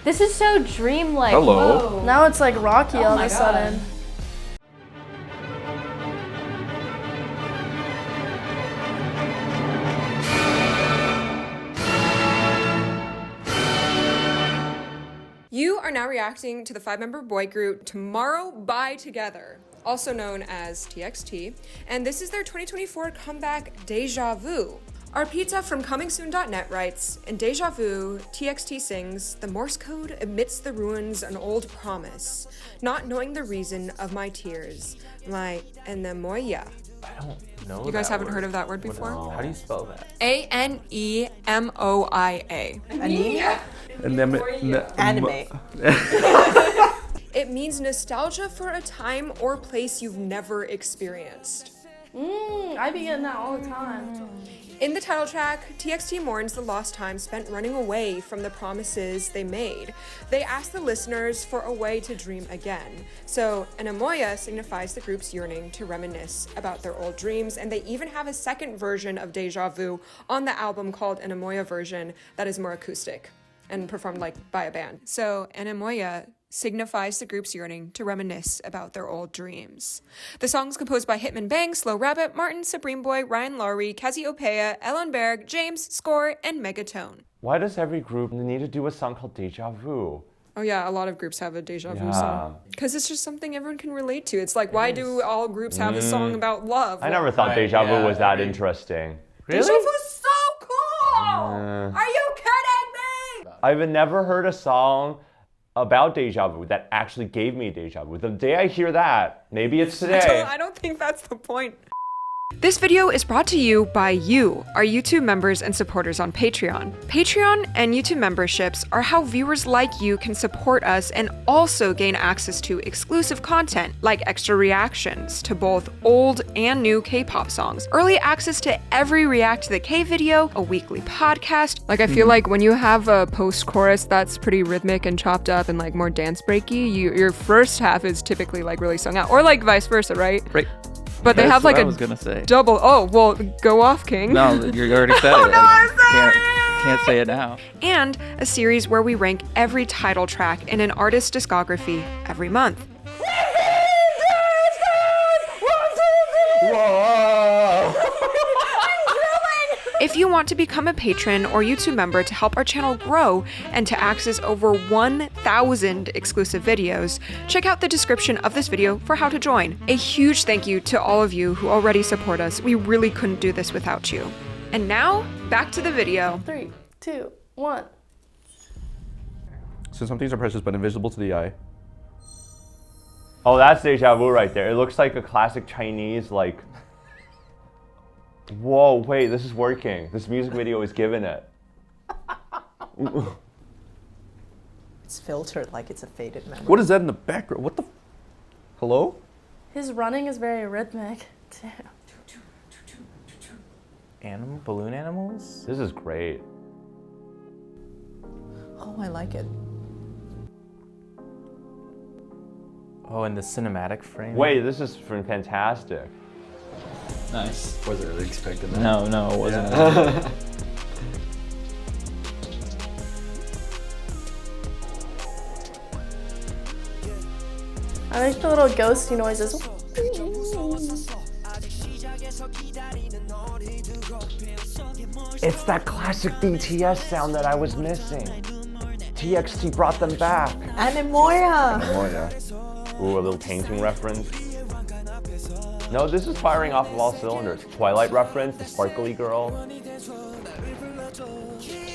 This is so dreamlike. Hello. Whoa. Now it's like Rocky all of my a sudden. You are now reacting to the 5-member boy group Tomorrow by Together, also known as TXT, and this is their 2024 comeback, Deja Vu. Our pizza from comingsoon.net writes, in Deja Vu, TXT sings, the Morse code amidst the ruins an old promise, not knowing the reason of my tears, my enemoya. I don't know. You guys haven't heard of that word before? No. How do you spell that? Anemoia. Anemia? Anime. It means nostalgia for a time or place you've never experienced. I be getting that all the time. In the title track, TXT mourns the lost time spent running away from the promises they made. They ask the listeners for a way to dream again. So, Enemoya signifies the group's yearning to reminisce about their old dreams, and they even have a second version of Deja Vu on the album called Enemoya version that is more acoustic and performed by a band. So, Enemoya signifies the group's yearning to reminisce about their old dreams. The song's composed by Hitman Bang, Slow Rabbit, Martin, Supreme Boy, Ryan Lowry, Cassiopeia, Ellen Berg, James, Score, and Megatone. Why does every group need to do a song called Deja Vu? Oh yeah, a lot of groups have a Deja Vu song. Because it's just something everyone can relate to. It's like, why do all groups have a song about love? I never thought Deja Vu was that interesting. Deja Vu's so cool! Are you kidding me? I've never heard a song about Deja Vu that actually gave me Deja Vu. The day I hear that, maybe it's today. I don't think that's the point. This video is brought to you by you, our YouTube members and supporters on Patreon. Patreon and YouTube memberships are how viewers like you can support us and also gain access to exclusive content like extra reactions to both old and new K-pop songs, early access to every React to the K video, a weekly podcast. I feel like when you have a post-chorus that's pretty rhythmic and chopped up and more dance breaky, your first half is typically really sung out, or vice versa, right? Right. But they That's have what I a was gonna say. double. Oh, well, go off, King. No, you already said it. no, I'm sorry. Can't say it now. And a series where we rank every title track in an artist's discography every month. Whoa! If you want to become a patron or YouTube member to help our channel grow and to access over 1,000 exclusive videos, check out the description of this video for how to join. A huge thank you to all of you who already support us. We really couldn't do this without you. And now, back to the video. 3, 2, 1. So some things are precious but invisible to the eye. Oh, that's Deja Vu right there. It looks like a classic Chinese, Whoa, wait, this is working. This music video is giving it. It's filtered like it's a faded memory. What is that in the background? What the? Hello? His running is very rhythmic, too. Balloon animals? This is great. Oh, I like it. Oh, and the cinematic frame. Wait, this is fantastic. Nice. Wasn't really expecting that. No, it wasn't. I like the little ghosty noises. It's that classic BTS sound that I was missing. TXT brought them back. Anemoya! Oh yeah. Ooh, a little painting reference. No, this is firing off of all cylinders. Twilight reference, the sparkly girl.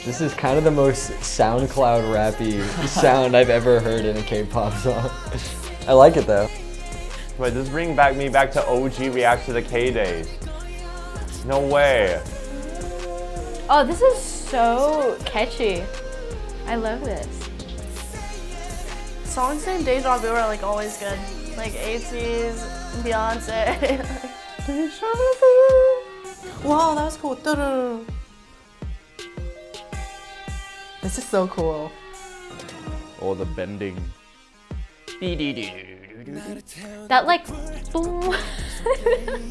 This is kind of the most SoundCloud rappy sound I've ever heard in a K-pop song. I like it though. Wait, this is bringing me back to OG React to the K days. No way. Oh, this is so catchy. I love this. Songs named Deja Vu are always good. ATEEZ, Beyonce. Wow, that was cool. This is so cool. Oh, the bending. That boom.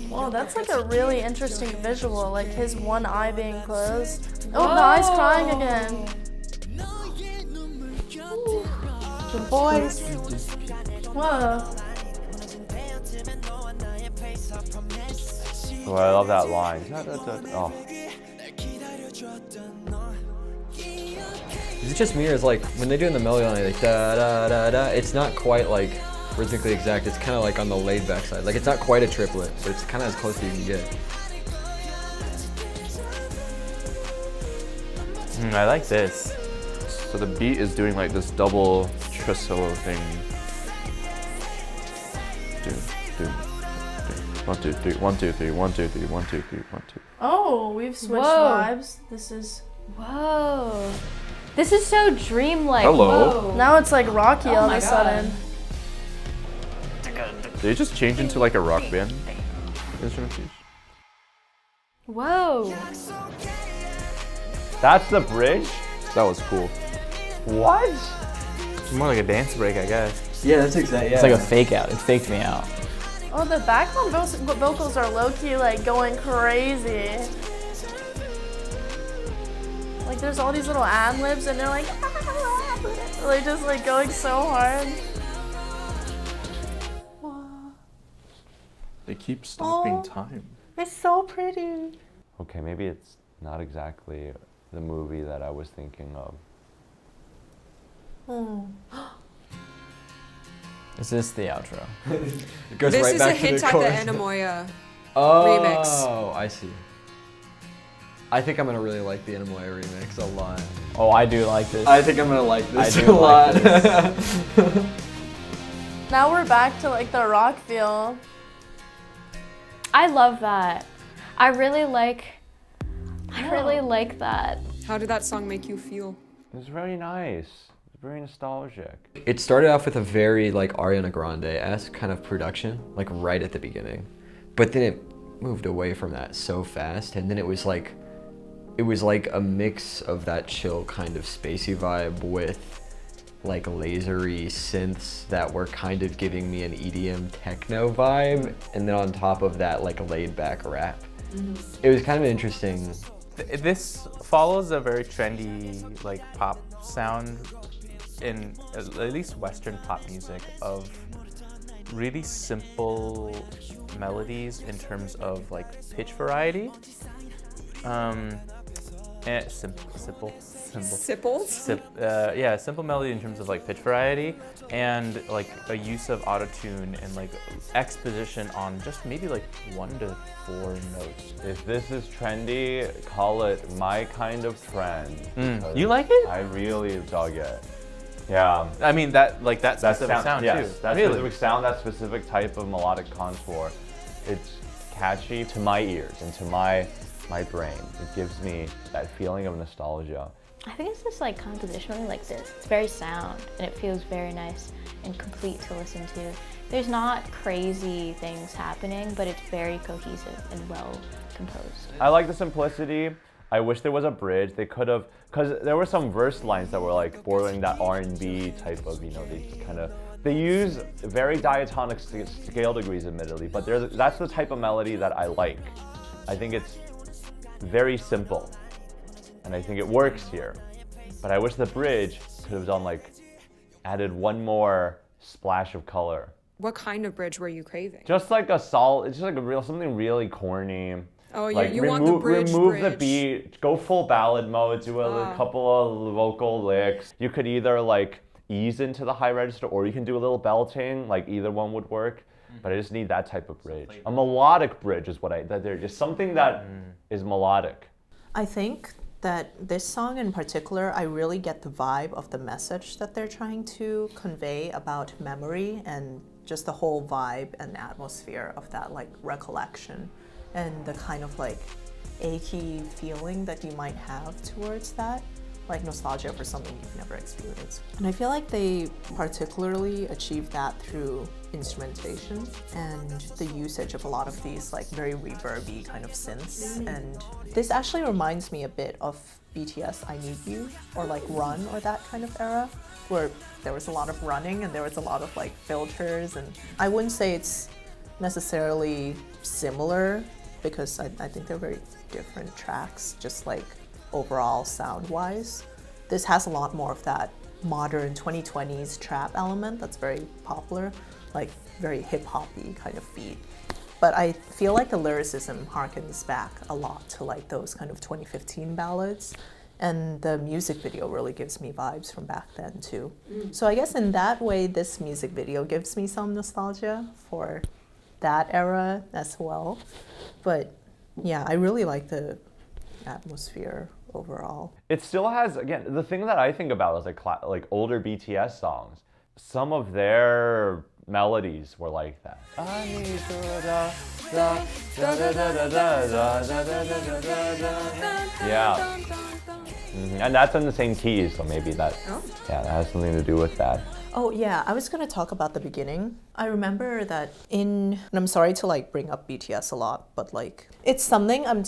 Whoa, that's a really interesting visual. His one eye being closed. Oh, the eye's crying again. The voice. Whoa. Oh, I love that line. Oh. Is it just me or is like when they do in the melody line like da da da da? It's not quite like rhythmically exact. It's kind of like on the laid back side. Like it's not quite a triplet, but it's kind of as close as you can get. I like this. So the beat is doing like this double tremolo thing. Do. 1, 2, 3, 1, 2, 3, 1, 2, 3, 1, 2, 3, 1, 2. Oh, we've switched Whoa. vibes. This is. Whoa. This is so dreamlike. Hello. Whoa. Now it's like Rocky all my of a God. sudden. They just changed into like a rock band instrumentation. Whoa. That's the bridge? That was cool. What? It's more like a dance break, I guess. Yeah, that's exactly. It's like a fake out. It faked me out. Oh, the background vocals are low-key like going crazy. Like there's all these little ad-libs and they're like, like just like going so hard. They keep stopping Oh. time. It's so pretty. Okay, maybe it's not exactly the movie that I was thinking of. Is this the outro? It goes This right is a back to hint the at chorus. the Anamoya. Oh, remix. I see. I think I'm gonna really like the Anamoya remix a lot. Oh, I do like this. I think I'm gonna like I this do a lot. like Now we're back to like the rock feel. I love that. I really like that. How did that song make you feel? It was very nice. It's very nostalgic. It started off with a very like Ariana Grande-esque kind of production, like right at the beginning. But then it moved away from that so fast, and then it was like a mix of that chill kind of spacey vibe with like lasery synths that were kind of giving me an EDM techno vibe, and then on top of that like laid back rap. It was kind of interesting. This follows a very trendy like pop sound in at least Western pop music of really simple melodies in terms of like pitch variety. And simple. Sipples? Yeah, simple melody in terms of like pitch variety and like a use of autotune and like exposition on just maybe like 1 to 4 notes. If this is trendy, call it my kind of trend. because You like it? I really dug it. Yeah. I mean that like that specific sound yes, too. that Really? specific sound, that specific type of melodic contour. It's catchy to my ears and to my brain. It gives me that feeling of nostalgia. I think it's just like compositionally like this. It's very sound and it feels very nice and complete to listen to. There's not crazy things happening, but it's very cohesive and well composed. I like the simplicity. I wish there was a bridge. They could have, because there were some verse lines that were like bordering that R&B type of, you know, they use very diatonic scale degrees admittedly, but that's the type of melody that I like. I think it's very simple, and I think it works here. But I wish the bridge could have done like, added one more splash of color. What kind of bridge were you craving? Just like a solid, it's just like something really corny. Oh, Like you want the bridge. remove the beat, go full ballad mode, do a couple of vocal licks. You could either like ease into the high register or you can do a little belting, like either one would work. But I just need that type of bridge. A melodic bridge is what there's just something that is melodic. I think that this song in particular, I really get the vibe of the message that they're trying to convey about memory and just the whole vibe and atmosphere of that like recollection and the kind of like achy feeling that you might have towards that, like nostalgia for something you've never experienced. And I feel like they particularly achieve that through instrumentation and the usage of a lot of these like very reverby kind of synths. And this actually reminds me a bit of BTS I Need You or like Run or that kind of era where there was a lot of running and there was a lot of like filters, and I wouldn't say it's necessarily similar because I think they're very different tracks, just like overall sound-wise. This has a lot more of that modern 2020s trap element that's very popular, like very hip-hoppy kind of beat. But I feel like the lyricism harkens back a lot to like those kind of 2015 ballads. And the music video really gives me vibes from back then too. So I guess in that way, this music video gives me some nostalgia for that era as well. But yeah, I really like the atmosphere overall. It still has, again, the thing that I think about is like older BTS songs. Some of their melodies were like that. Yeah. And that's in the same keys, so maybe that, yeah, that has something to do with that. Oh yeah, I was gonna talk about the beginning. I remember that and I'm sorry to like bring up BTS a lot, but like it's something I'm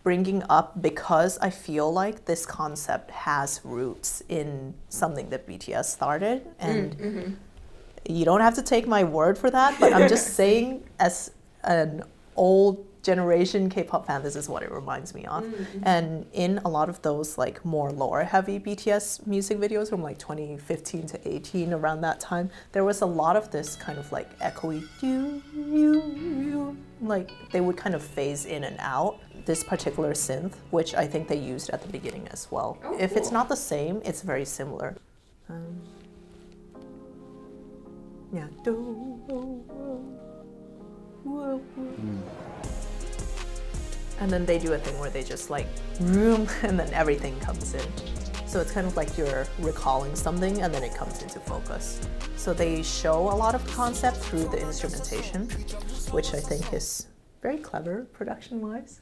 bringing up because I feel like this concept has roots in something that BTS started, and you don't have to take my word for that, but I'm just saying as an old generation K-pop fan, this is what it reminds me of. And in a lot of those like more lore-heavy BTS music videos from like 2015 to 18, around that time, there was a lot of this kind of like echoey, like they would kind of phase in and out. This particular synth, which I think they used at the beginning as well. If it's not the same, it's very similar. Yeah. And then they do a thing where they just like room and then everything comes in. So it's kind of like you're recalling something and then it comes into focus. So they show a lot of concept through the instrumentation, which I think is very clever production-wise.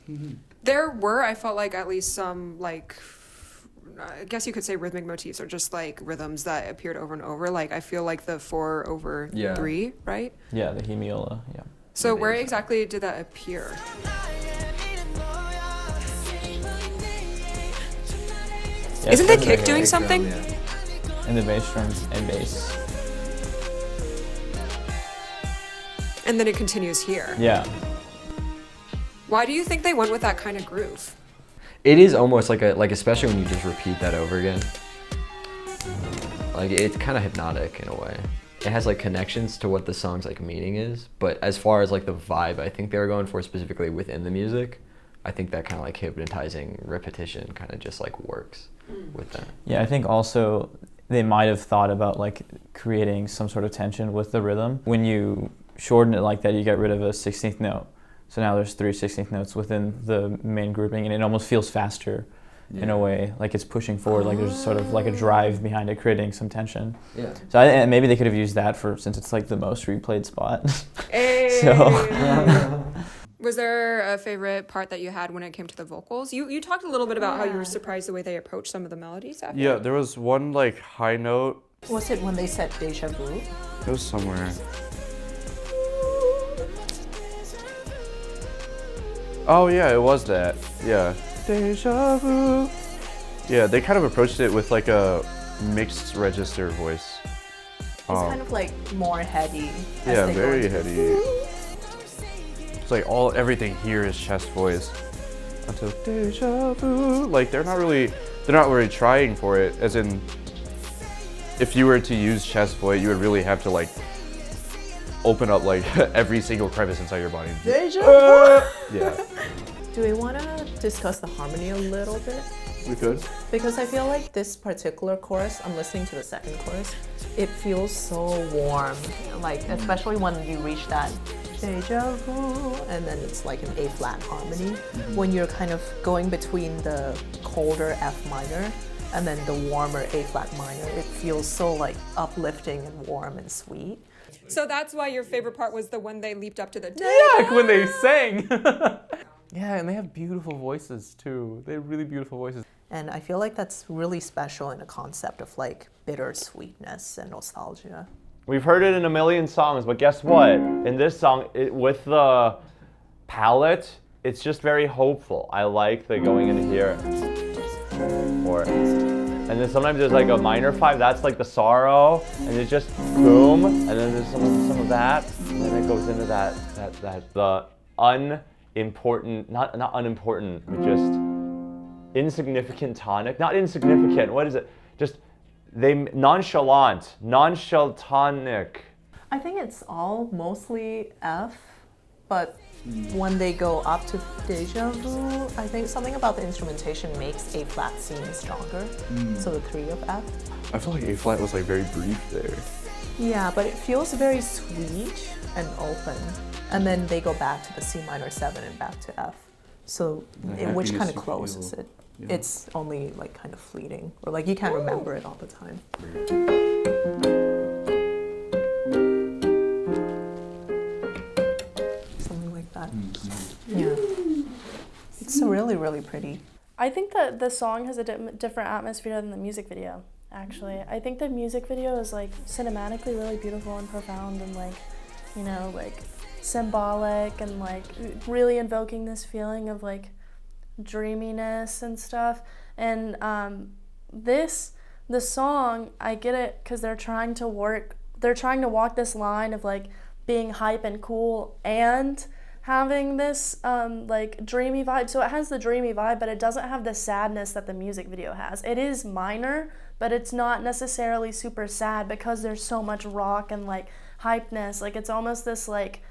There were, I felt like, at least some like, I guess you could say rhythmic motifs or just like rhythms that appeared over and over. Like I feel like the 4/3, right? Yeah, the hemiola, yeah. So where exactly did that appear? Yeah, Isn't the kick doing something? And the bass drum and bass. And then it continues here. Yeah. Why do you think they went with that kind of groove? It is almost like especially when you just repeat that over again. Like it's kind of hypnotic in a way. It has like connections to what the song's like meaning is, but as far as like the vibe I think they were going for specifically within the music, I think that kind of like hypnotizing repetition kind of just like works with that. Yeah, I think also they might have thought about like creating some sort of tension with the rhythm. When you shorten it like that, you get rid of a 16th note. So now there's 3 16th notes within the main grouping, and it almost feels faster in a way, like it's pushing forward, like there's sort of like a drive behind it, creating some tension. Yeah. So and maybe they could have used that since it's like the most replayed spot. Hey. So. Was there a favorite part that you had when it came to the vocals? You talked a little bit about how you were surprised the way they approached some of the melodies. After. Yeah, there was one like high note. Was it when they said deja vu? It was somewhere. Oh yeah, it was that. Yeah. Deja vu. Yeah, they kind of approached it with like a mixed register voice. It's kind of like more heady. Yeah, very heady. It's like everything here is chest voice. Until deja vu. Like they're not really trying for it. As in, if you were to use chest voice, you would really have to like open up like every single crevice inside your body. Deja vu. Yeah. Do we want to discuss the harmony a little bit? We could. Because I feel like this particular chorus, I'm listening to the second chorus, it feels so warm. Like, especially when you reach that deja vu, and then it's like an A-flat harmony. When you're kind of going between the colder F minor and then the warmer A-flat minor, it feels so like uplifting and warm and sweet. So that's why your favorite part was the when they leaped up to the Yeah, when they sang. Yeah, and they have beautiful voices too. They have really beautiful voices. And I feel like that's really special in a concept of like bittersweetness and nostalgia. We've heard it in a million songs, but guess what? In this song, with the palette, it's just very hopeful. I like the going into here. And then sometimes there's like a minor 5, that's like the sorrow, and it's just boom, and then there's some of that, and then it goes into the unimportant, not unimportant, but just insignificant tonic. Not insignificant, what is it? Just nonchalantonic. I think it's all mostly F, but when they go up to Deja Vu, I think something about the instrumentation makes A flat seem stronger. So the 3 of F. I feel like A flat was like very brief there. Yeah, but it feels very sweet and open. And then they go back to the C minor 7 and back to F. So which kind of closes it. Yeah. It's only like kind of fleeting, or like you can't remember it all the time. Something like that. Yeah. It's really, really pretty. I think that the song has a different atmosphere than the music video, actually. I think the music video is like cinematically really beautiful and profound and like, you know, like symbolic and like really invoking this feeling of like dreaminess and stuff. And the song, I get it because they're trying to walk this line of like being hype and cool and having this like dreamy vibe. So it has the dreamy vibe, but it doesn't have the sadness that the music video has. It is minor, but it's not necessarily super sad because there's so much rock and like hypeness. Like it's almost this like,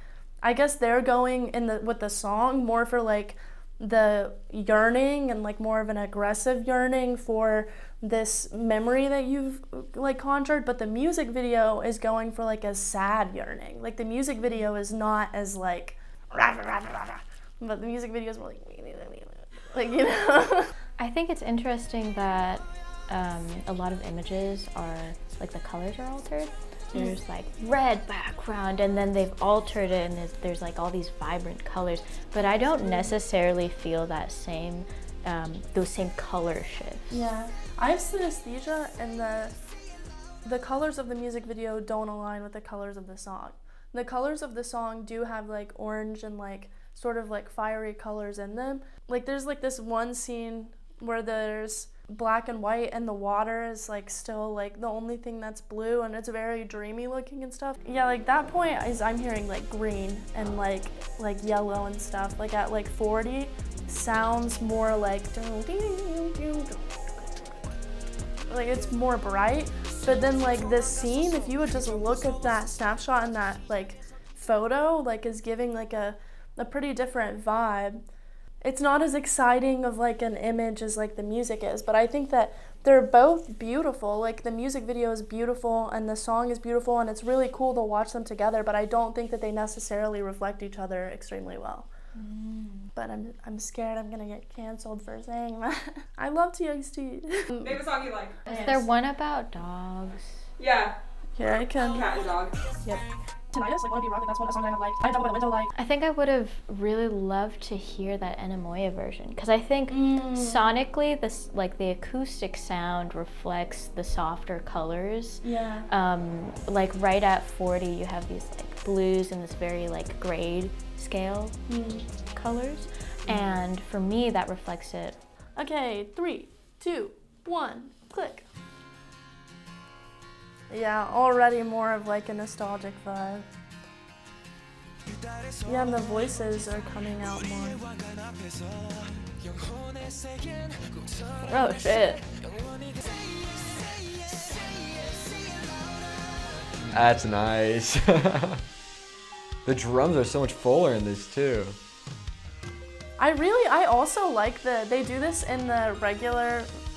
I guess they're going with the song more for like the yearning and like more of an aggressive yearning for this memory that you've like conjured, but the music video is going for like a sad yearning. Like the music video is not as like but the music video is more like you know. I think it's interesting that a lot of images are like the colors are altered. There's like red background and then they've altered it and there's like all these vibrant colors, but I don't necessarily feel that same those same color shifts. Yeah, I have synesthesia and the colors of the music video don't align with the colors of the song. The colors of the song do have like orange and like sort of like fiery colors in them. Like there's like this one scene where there's black and white and the water is like still like the only thing that's blue and it's very dreamy looking and stuff. Yeah, like that point is I'm hearing like green and like yellow and stuff. Like at like 40 sounds more like it's more bright. But then like this scene, if you would just look at that snapshot and that like photo, like is giving like a pretty different vibe. It's not as exciting of like an image as like the music is, but I think that they're both beautiful. Like the music video is beautiful and the song is beautiful and it's really cool to watch them together, but I don't think that they necessarily reflect each other extremely well. But I'm scared I'm gonna get canceled for saying that. I love TXT. Name a song you like. Is there one about dogs? Yeah. Here I can. Cat and dog. Yep. Tinnitus, like Wanna Be Rock, that's one of the songs I have liked. I Double by the Window like. I think I would have really loved to hear that Enemoya version because I think sonically this like the acoustic sound reflects the softer colors. Yeah. Like right at 40 you have these like blues and this very like grade scale colors, and for me that reflects it. Okay, 3, 2, 1, click. Yeah, already more of like a nostalgic vibe. Yeah, and the voices are coming out more. Oh shit. That's nice. The drums are so much fuller in this too. I also like they do this in the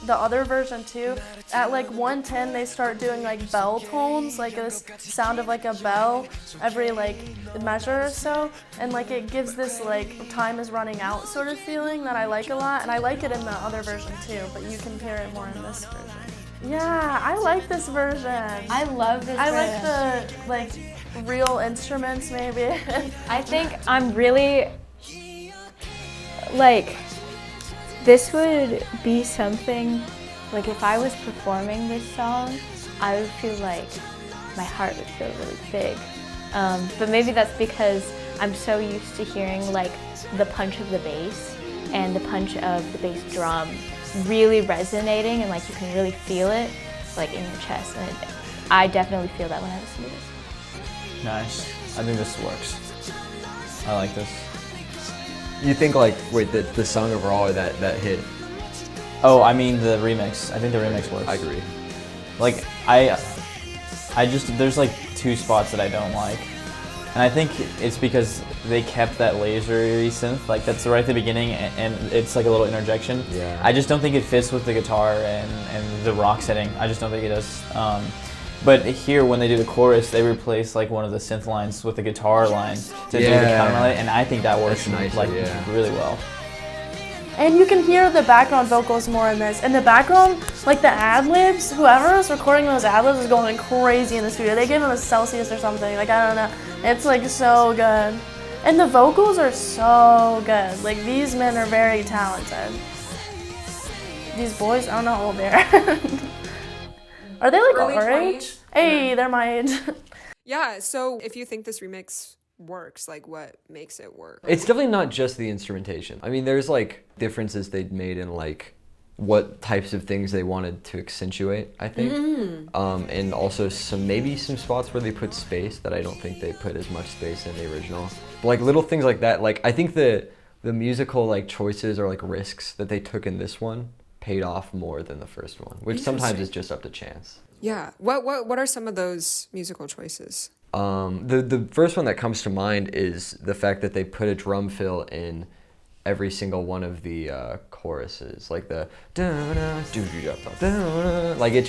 other version too. At like 110 they start doing like bell tones, like this sound of like a bell every like measure or so, and like it gives this like time is running out sort of feeling that I like a lot, and I like it in the other version too, but you can hear it more in this version. Yeah, I like this version. I love this version. I like the real instruments maybe. I think I'm really like this would be something, like if I was performing this song, I would feel like my heart would feel really big. But maybe that's because I'm so used to hearing like the punch of the bass and the punch of the bass drum really resonating, and like you can really feel it like in your chest. And I definitely feel that when I listen to this. Nice. I think this works. I like this. You think like, wait, the song overall or that hit? Oh, I mean the remix. I think the remix works. I agree. Like I just there's like 2 spots that I don't like, and I think it's because they kept that lasery synth, like that's right at the beginning, and it's like a little interjection. Yeah. I just don't think it fits with the guitar and the rock setting. I just don't think it does. But here, when they do the chorus, they replace like one of the synth lines with the guitar line to do the counter, and I think that works nicer, like yeah. really well. And you can hear the background vocals more in this. In the background, like the ad-libs, whoever was recording those ad-libs was going crazy in the studio. They gave them a Celsius or something, like I don't know. It's like so good. And the vocals are so good. Like these men are very talented. These boys, I don't know how old they are. Are they like Early our 20s? age? Hey, they're my age. Yeah, so if you think this remix works, like what makes it work? It's definitely not just the instrumentation. I mean, there's like differences they'd made in like what types of things they wanted to accentuate, I think. And also maybe some spots where they put space that I don't think they put as much space in the original. But like little things like that, like I think the musical like choices or like risks that they took in this one paid off more than the first one, which sometimes is just up to chance. Yeah. What are some of those musical choices? The first one that comes to mind is the fact that they put a drum fill in every single one of the choruses, like the like it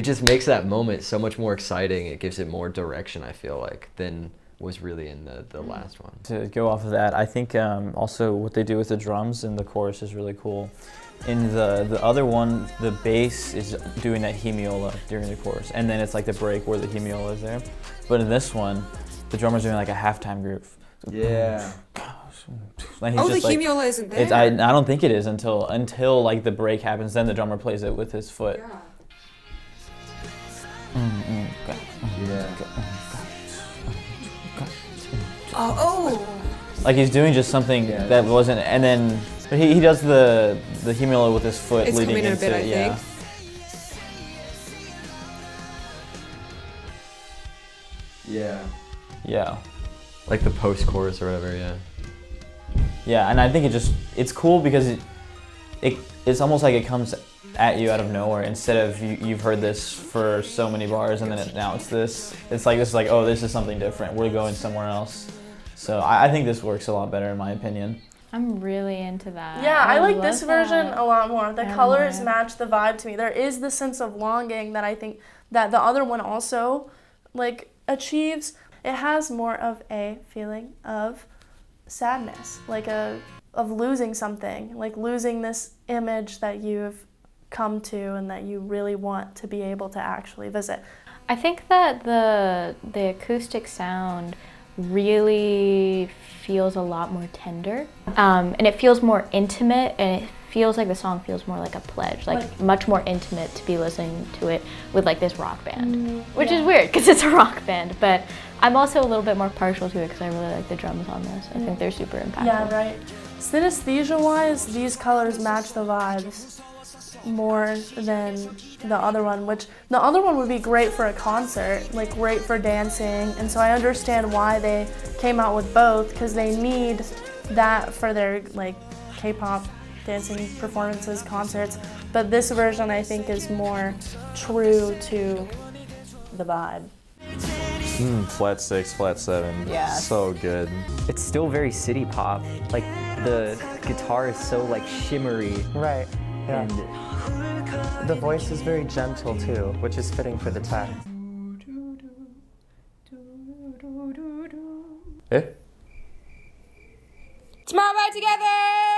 just makes that moment so much more exciting. It gives it more direction, I feel like, than was really in the last one. To go off of that, I think also what they do with the drums in the chorus is really cool. In the other one, the bass is doing that hemiola during the chorus, and then it's like the break where the hemiola is there. But in this one, the drummer's doing like a halftime groove. Yeah. And Oh, he's the just, like, hemiola isn't there. I don't think it is until like the break happens. Then the drummer plays it with his foot. Like he's doing just something that wasn't, and then he does the hemiola with his foot It's leading coming in a into bit, I yeah. think. Yeah. Yeah. Like the post-chorus or whatever, yeah. Yeah, and I think it's cool because it's almost like it comes at you out of nowhere instead of you've heard this for so many bars and then now it's this. It's like oh, this is something different. We're going somewhere else. So I think this works a lot better in my opinion. I'm really into that. Yeah, I like love this version that. a lot more. The I colors love it. match the vibe to me. There is the sense of longing that I think that the other one also like achieves. It has more of a feeling of sadness, like of losing something, like losing this image that you've come to and that you really want to be able to actually visit. I think that the acoustic sound really feels a lot more tender, and it feels more intimate, and it feels like the song feels more like a pledge, like much more intimate to be listening to it with like this rock band, which is weird because it's a rock band, but I'm also a little bit more partial to it because I really like the drums on this. I think they're super impactful. Yeah, right. Synesthesia-wise, these colors match the vibes more than the other one, which the other one would be great for a concert, like great for dancing, and so I understand why they came out with both, because they need that for their like K-pop dancing performances, concerts, but this version I think is more true to the vibe. Flat 6, flat 7. Yeah. So good. It's still very city pop. Like the guitar is so like shimmery. Right. Yeah. And the voice is very gentle too, which is fitting for the time. Eh? Tomorrow by Together!